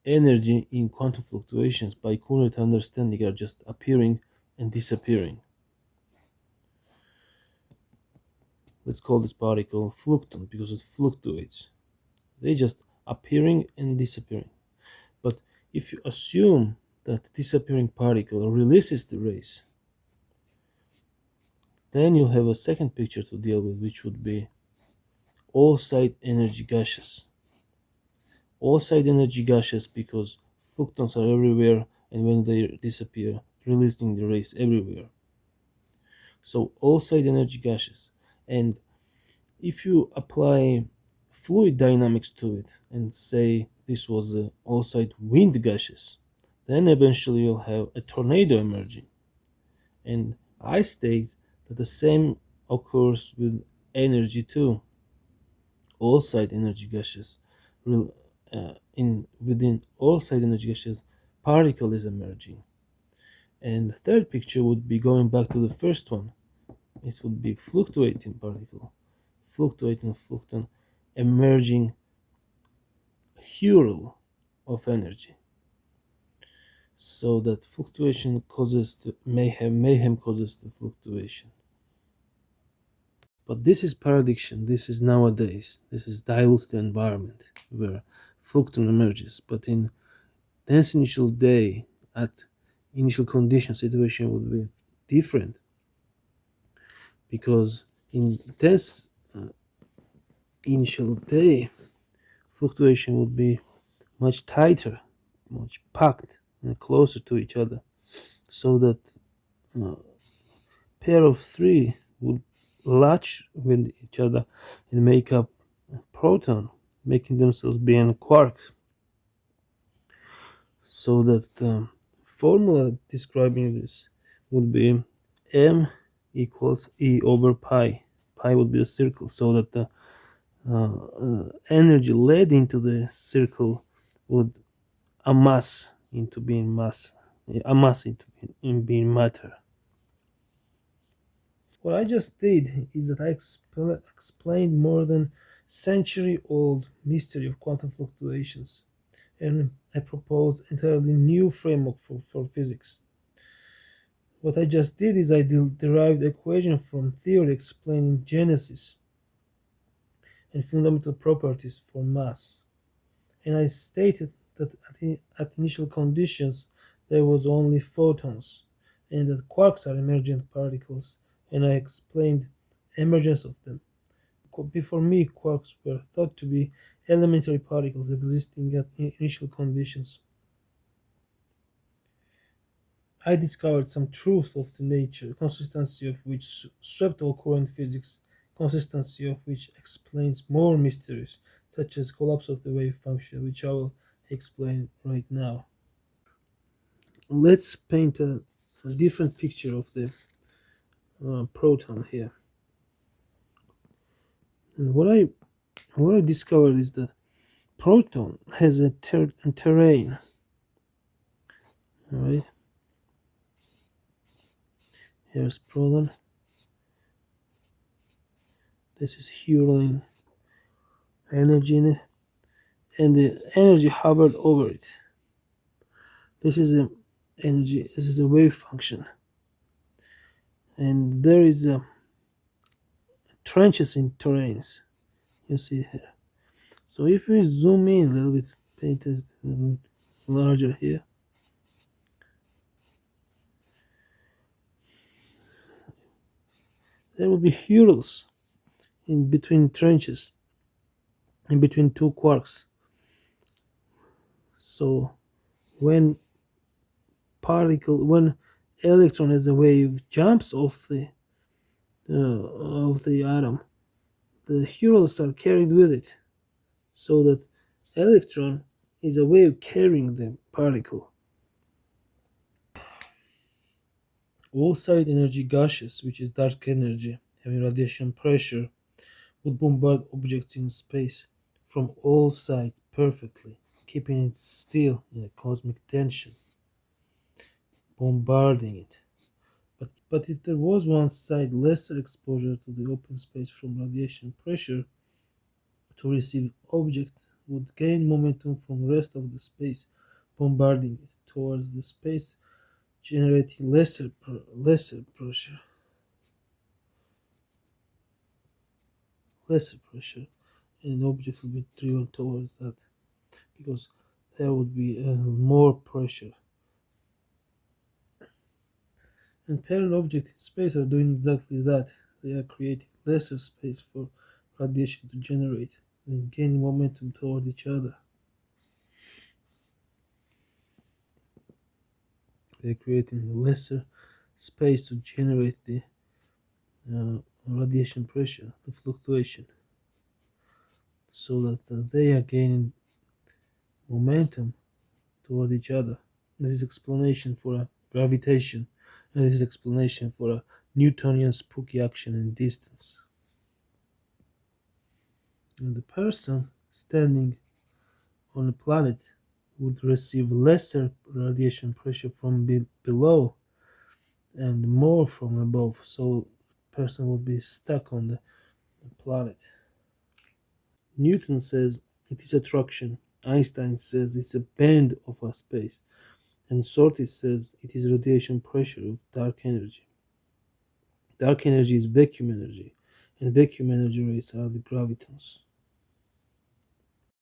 energy in quantum fluctuations by current understanding are just appearing and disappearing. Let's call this particle flucton because it fluctuates. They just appearing and disappearing. But if you assume that the disappearing particle releases the rays, then you'll have a second picture to deal with, which would be all-side energy gaseous. All-side energy gaseous because fluctons are everywhere, and when they disappear, releasing the rays everywhere. So all-side energy gaseous. And if you apply fluid dynamics to it and say this was a all-side wind gaseous, then eventually you'll have a tornado emerging. And I state that the same occurs with energy too. All-side energy gaseous, within all-side energy gaseous, particle is emerging. And the third picture would be going back to the first one. It would be fluctuating particle, fluctuating flucton, emerging hurl of energy. So that fluctuation causes the mayhem causes the fluctuation. But this is prediction. This is nowadays. This is diluted environment where flucton emerges. But in dense initial day, at initial condition, situation would be different. Because in dense initial day, fluctuation would be much tighter, much packed, and closer to each other, so that pair of three would latch with each other and make up a proton, making themselves be a quark. So that the formula describing this would be m equals e over pi. Pi would be a circle, so that the energy led into the circle would amass into being mass, amass into being matter. What I just did is that I explained more than century-old mystery of quantum fluctuations, and I proposed entirely new framework for physics. What I just did is I derived equation from theory explaining genesis and fundamental properties for mass, and I stated that at initial conditions there was only photons, and that quarks are emergent particles, and I explained emergence of them. Before me, quarks were thought to be elementary particles existing at initial conditions. I discovered some truth of the nature, consistency of which swept all current physics, consistency of which explains more mysteries, such as collapse of the wave function, which I will explain right now. Let's paint a different picture of the proton here. And what I discovered is that proton has a terrain. All right. Here's proton. This is hurling energy in it, and the energy hovered over it. This is a energy. This is a wave function, and there is a trenches in terrains. You see here. So if we zoom in a little bit, paint it a little bit larger here. There will be hurls in between trenches, in between two quarks. So when electron as a wave jumps off the atom, the hurls are carried with it, so that electron is a wave carrying the particle. All-side energy gaseous, which is dark energy having radiation pressure, would bombard objects in space from all sides perfectly, keeping it still in a cosmic tension, bombarding it. But if there was one side lesser exposure to the open space from radiation pressure, to receive object would gain momentum from rest of the space, bombarding it towards the space, generating lesser pressure, lesser pressure, and object will be driven towards that because there would be more pressure. And parent objects in space are doing exactly that. They are creating lesser space for radiation to generate and gaining momentum toward each other. They're creating lesser space to generate the radiation pressure, the fluctuation, so that they are gaining momentum toward each other. This is explanation for a gravitation, and this is explanation for a Newtonian spooky action in distance. And the person standing on a planet would receive lesser radiation pressure from below and more from above, so the person will be stuck on the planet. Newton says it is attraction. Einstein says it's a bend of a space. And Sortis says it is radiation pressure of dark energy. Dark energy is vacuum energy, and vacuum energy rays are the gravitons.